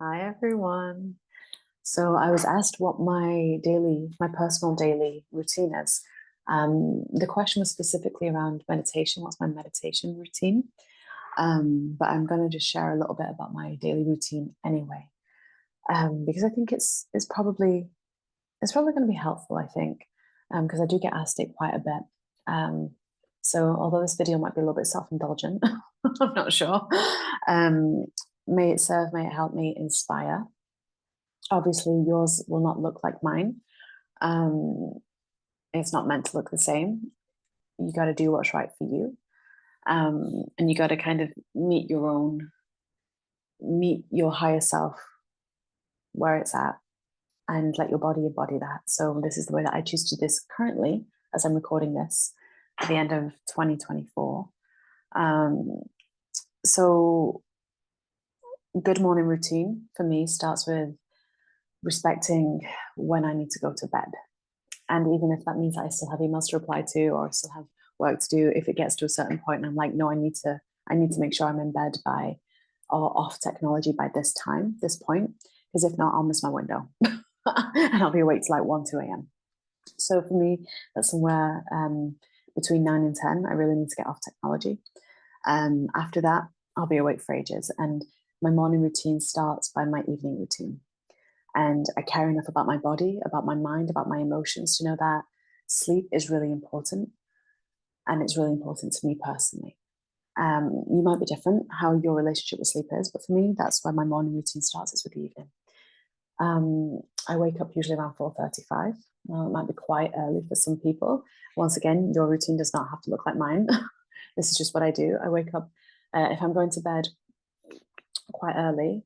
Hi everyone. So I was asked what my personal daily routine is. The question was specifically around meditation. What's my meditation routine? But I'm going to just share a little bit about my daily routine anyway, because I think it's probably going to be helpful. I think because I do get asked it quite a bit. Um, so although this video might be a little bit self-indulgent, I'm not sure. Um, may it serve, may it help me inspire. Obviously, yours will not look like mine. Um, it's not meant to look the same. You got to do what's right for you. And you got to kind of meet your higher self where it's at and let your body embody that. So, this is the way that I choose to do this currently as I'm recording this at the end of 2024. Um, so, good morning routine for me starts with respecting when I need to go to bed. And even if that means that I still have emails to reply to or I still have work to do, if it gets to a certain point and I'm like, no, I need to make sure I'm in bed by or off technology by this point, because if not, I'll miss my window and I'll be awake till like 1, 2 a.m. So for me, that's somewhere between 9 and 10. I really need to get off technology. After that, I'll be awake for ages. And my morning routine starts by my evening routine. And I care enough about my body, about my mind, about my emotions to know that sleep is really important. And it's really important to me personally. You might be different how your relationship with sleep is, but for me, that's where my morning routine starts. It's with the evening. I wake up usually around 4:35. Now, it might be quite early for some people. Once again, your routine does not have to look like mine. This is just what I do. I wake up, if I'm going to bed quite early,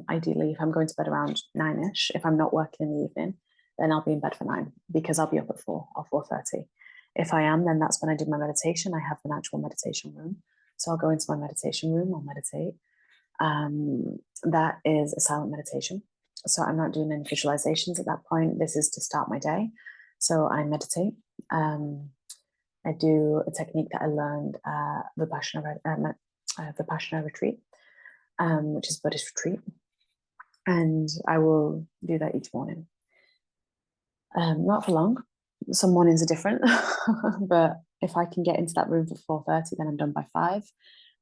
ideally, if I'm going to bed around 9ish, if I'm not working in the evening, then I'll be in bed for 9 because I'll be up at 4 or 4:30. If I am, then that's when I do my meditation. I have an actual meditation room. So I'll go into my meditation room, I'll meditate. That is a silent meditation. So I'm not doing any visualizations at that point. This is to start my day. So I meditate. I do a technique that I learned at the Vipassana retreat, which is Buddhist retreat. And I will do that each morning. Not for long. Some mornings are different, but if I can get into that room for 4:30, then I'm done by 5.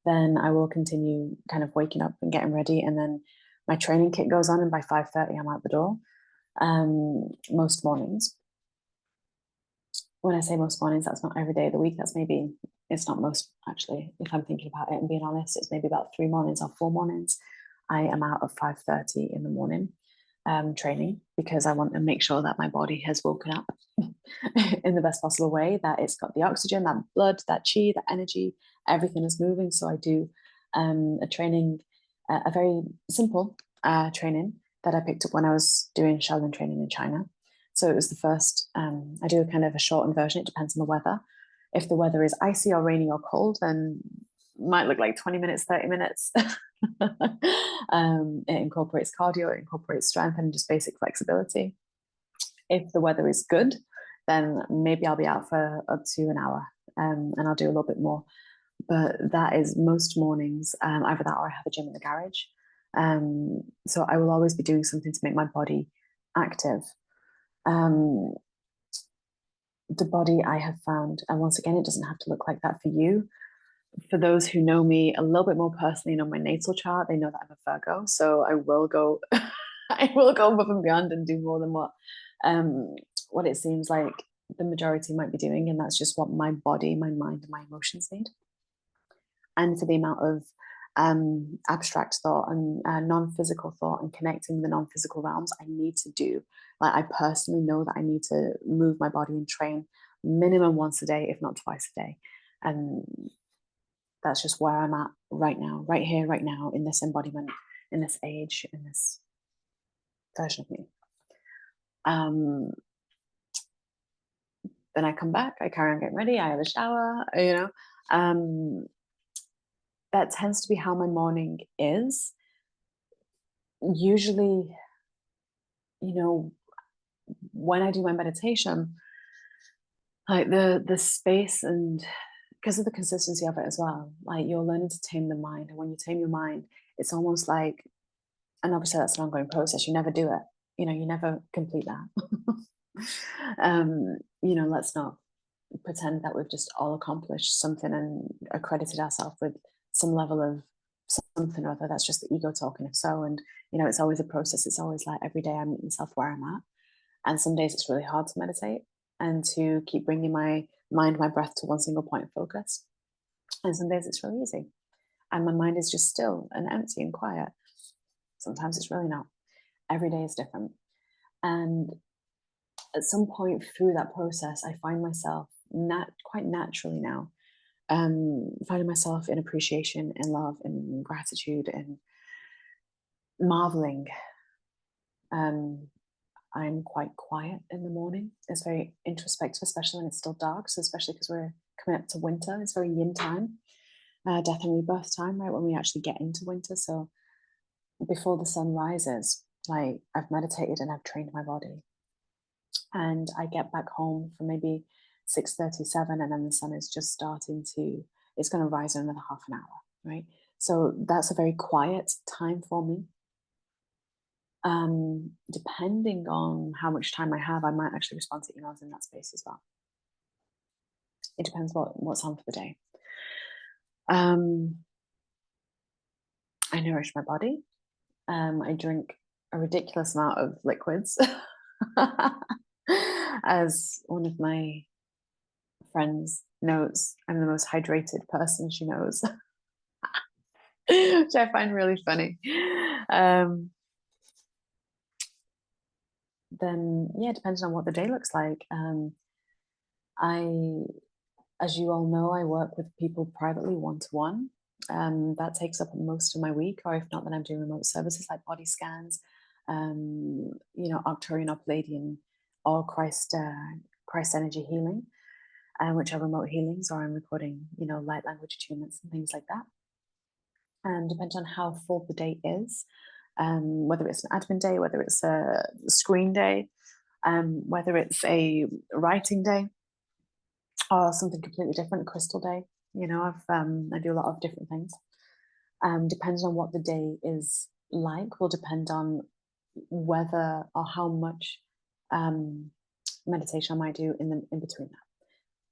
Then I will continue kind of waking up and getting ready, and then my training kit goes on, and by 5:30 I'm out the door. Most mornings. When I say most mornings, that's not every day of the week. It's not most, actually. If I'm thinking about it and being honest, it's maybe about 3 mornings or 4 mornings. I am out at 5:30 in the morning training because I want to make sure that my body has woken up in the best possible way, that it's got the oxygen, that blood, that chi, that energy, everything is moving. So I do a training, a very simple training that I picked up when I was doing Shaolin training in China. So it was the first, I do a kind of a shortened version. It depends on the weather. If the weather is icy or rainy or cold, then it might look like 20 minutes, 30 minutes. It incorporates cardio, it incorporates strength and just basic flexibility. If the weather is good, then maybe I'll be out for up to an hour, and I'll do a little bit more. But that is most mornings, either that or I have a gym in the garage. So I will always be doing something to make my body active. The body I have found, and once again, it doesn't have to look like that for you. For those who know me a little bit more personally and on my natal chart, they know that I'm a Virgo. So I will go, I will go above and beyond and do more than what it seems like the majority might be doing, and that's just what my body, my mind, and my emotions need. And for the amount of abstract thought and non-physical thought and connecting with the non-physical realms, I need to do. Like, I personally know that I need to move my body and train minimum once a day, if not twice a day. And that's just where I'm at right now, right here, right now, in this embodiment, in this age, in this version of me. Then I come back, I carry on getting ready, I have a shower, that tends to be how my morning is. Usually, when I do my meditation, like the space, and because of the consistency of it as well, like, you're learning to tame the mind. And when you tame your mind, it's almost like And obviously that's an ongoing process. You never do it. You never complete that. Let's not pretend that we've just all accomplished something and accredited ourselves with some level of something or other. That's just the ego talking. If so, and it's always a process. It's always like every day I meet myself where I'm at, and some days it's really hard to meditate and to keep bringing my mind, my breath to one single point of focus, and some days it's really easy, and my mind is just still and empty and quiet. Sometimes it's really not. Every day is different, and at some point through that process, I find myself quite naturally now finding myself in appreciation, in love, in gratitude, and marveling. I'm quite quiet in the morning. It's very introspective, especially when it's still dark. So especially because we're coming up to winter, it's very yin time, death and rebirth time, right? When we actually get into winter. So before the sun rises, like I've meditated and I've trained my body. And I get back home for maybe 6:37, and then the sun is just starting to, it's going to rise in another half an hour, right? So that's a very quiet time for me. Depending on how much time I have, I might actually respond to emails in that space as well. It depends what's on for the day. I nourish my body. I drink a ridiculous amount of liquids. As one of my friends knows, I'm the most hydrated person she knows, which I find really funny. Then, yeah, depending on what the day looks like. As you all know, I work with people privately one-to-one. That takes up most of my week, or if not, then I'm doing remote services like body scans, Arcturian or Palladian or Christ energy healing, which are remote healings, or I'm recording, light language attunements and things like that. And depends on how full the day is, whether it's an admin day, whether it's a screen day, whether it's a writing day, or something completely different, crystal day. I do a lot of different things. Depends on what the day is like, will depend on whether or how much meditation I might do in between that.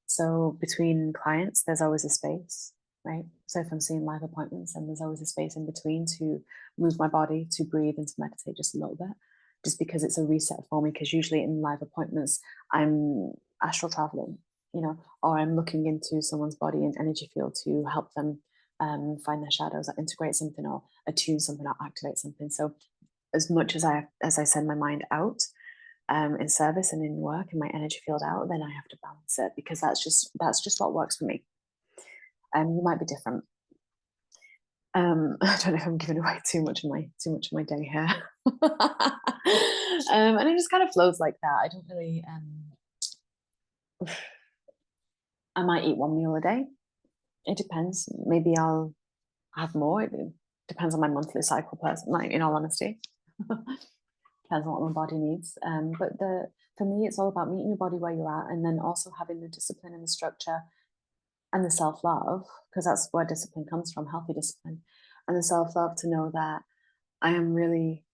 So between clients, there's always a space, right? So if I'm seeing live appointments, then there's always a space in between to move my body, to breathe, and to meditate just a little bit, just because it's a reset for me. Because usually in live appointments, I'm astral traveling, or I'm looking into someone's body and energy field to help them find their shadows, or integrate something, or attune something, or activate something. So as much as I send my mind out in service and in work and my energy field out, then I have to balance it, because that's just what works for me. You might be different. I don't know if I'm giving away too much of my day here. And it just kind of flows like that. I don't really I might eat one meal a day. It depends. Maybe I'll have more. It depends on my monthly cycle, person, like, in all honesty. Depends on what my body needs. But for me, it's all about meeting your body where you're at, and then also having the discipline and the structure and the self-love, because that's where discipline comes from, healthy discipline, and the self-love to know that I am really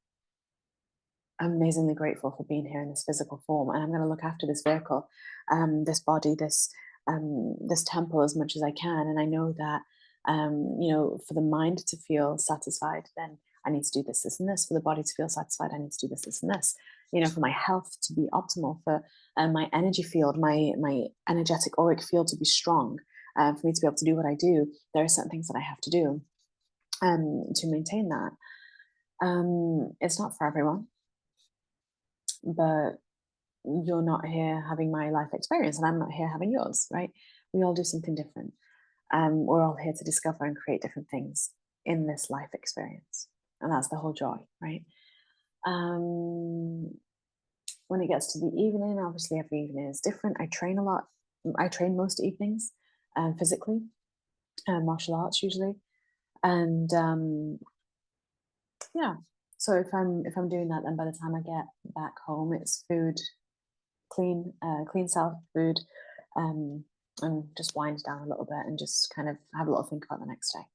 amazingly grateful for being here in this physical form, and I'm going to look after this vehicle, this body, this temple as much as I can. And I know that for the mind to feel satisfied, then I need to do this, this, and this. For the body to feel satisfied, I need to do this, this, and this. For my health to be optimal, for my energy field, my energetic auric field to be strong, for me to be able to do what I do, there are certain things that I have to do to maintain that. It's not for everyone, but you're not here having my life experience, and I'm not here having yours, right? We all do something different. We're all here to discover and create different things in this life experience, and that's the whole joy, right? When it gets to the evening, obviously every evening is different. I train a lot. I train most evenings physically, martial arts usually, and yeah. So if I'm doing that, then by the time I get back home, it's food, clean self food, and just wind down a little bit and just kind of have a little think about the next day.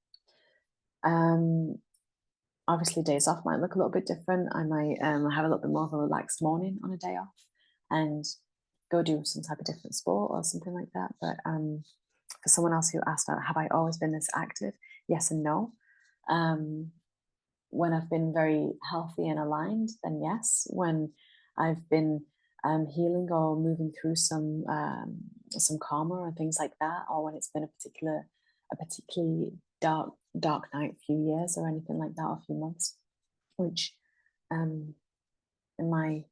Obviously, days off might look a little bit different. I might have a little bit more of a relaxed morning on a day off and go do some type of different sport or something like that. But for someone else who asked, have I always been this active? Yes and no. When I've been very healthy and aligned, then yes. When I've been healing or moving through some karma or things like that, or when it's been a particularly dark night, few years or anything like that, or a few months, which in my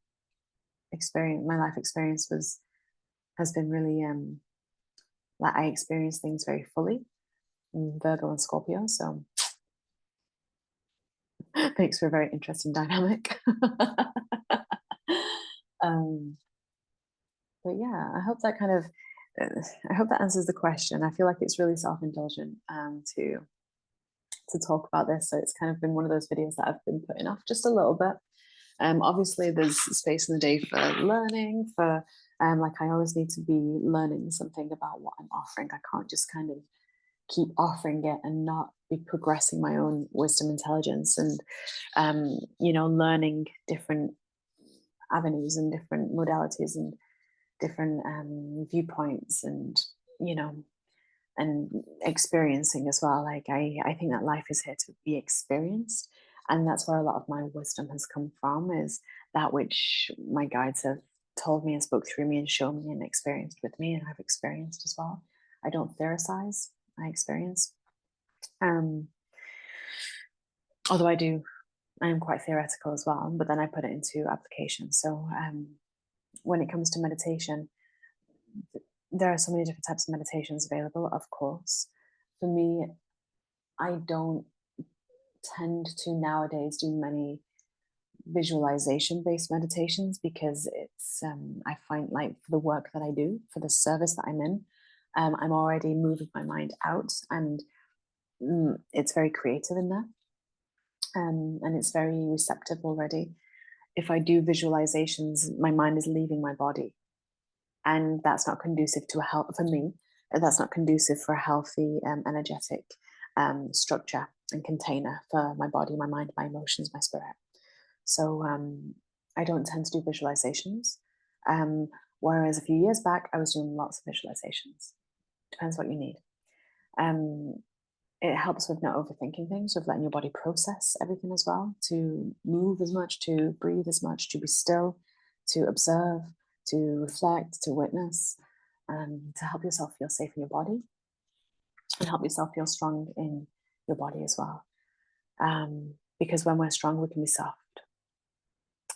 life experience has been really like I experience things very fully in Virgo and Scorpio, so makes for a very interesting dynamic. But yeah, I hope that answers the question. I feel like it's really self-indulgent to talk about this, so it's kind of been one of those videos that I've been putting off just a little bit. Obviously there's space in the day for learning, for like I always need to be learning something about what I'm offering. I can't just kind of keep offering it and not be progressing my own wisdom, intelligence, and learning different avenues and different modalities and different viewpoints, and and experiencing as well. Like I think that life is here to be experienced, and that's where a lot of my wisdom has come from, is that which my guides have told me and spoke through me and shown me and experienced with me, and I've experienced as well. I don't theorize, I experience. Although I am quite theoretical as well, but then I put it into application. So when it comes to meditation, there are so many different types of meditations available, of course. For me, I don't tend to nowadays do many visualization based meditations, because it's I find, like, for the work that I do, for the service that I'm in, I'm already moving my mind out, and it's very creative in there, and it's very receptive already. If I do visualizations, my mind is leaving my body, and that's not conducive to a health for me. That's not conducive for a healthy energetic structure and container for my body, my mind, my emotions, my spirit. So I don't tend to do visualizations. Whereas a few years back, I was doing lots of visualizations. Depends what you need. It helps with not overthinking things, with letting your body process everything as well, to move as much, to breathe as much, to be still, to observe, to reflect, to witness, and to help yourself feel safe in your body and help yourself feel strong in your body as well. Because when we're strong, we can be soft.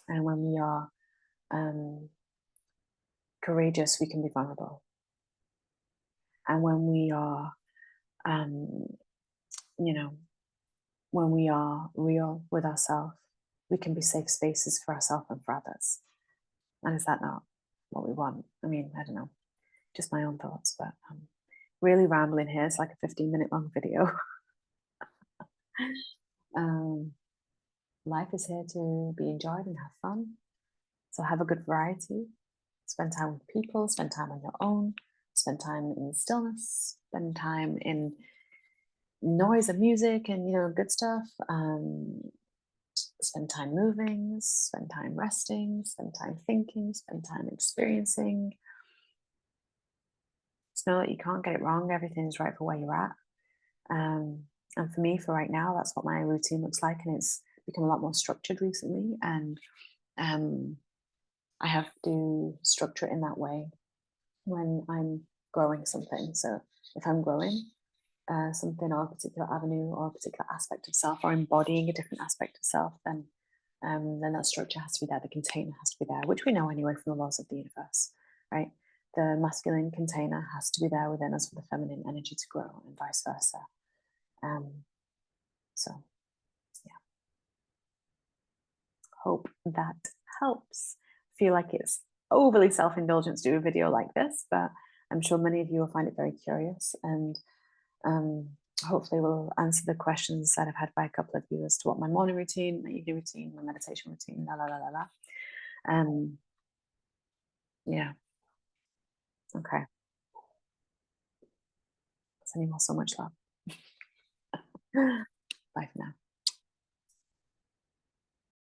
And when we are courageous, we can be vulnerable. And when we are, when we are real with ourselves, we can be safe spaces for ourselves and for others. And is that not what we want? I mean, I don't know, just my own thoughts, but really rambling here. It's like a 15-minute long video. Life is here to be enjoyed and have fun. So have a good variety. Spend time with people, spend time on your own, spend time in stillness, spend time in noise and music and good stuff. Spend time moving, spend time resting, spend time thinking, spend time experiencing. Just know that you can't get it wrong. Everything is right for where you're at. And for me, for right now, that's what my routine looks like, and it's become a lot more structured recently. And I have to structure it in that way when I'm growing something. So if I'm growing something, or a particular avenue or a particular aspect of self, or embodying a different aspect of self, then that structure has to be there. The container has to be there, which we know anyway from the laws of the universe, right? The masculine container has to be there within us for the feminine energy to grow, and vice versa. So yeah, hope that helps. Feel like it's overly self-indulgent to do a video like this, but I'm sure many of you will find it very curious, and hopefully we'll answer the questions that I've had by a couple of you as to what my morning routine, my evening routine, my meditation routine, yeah. Okay. Sending you all so much love. Bye for now.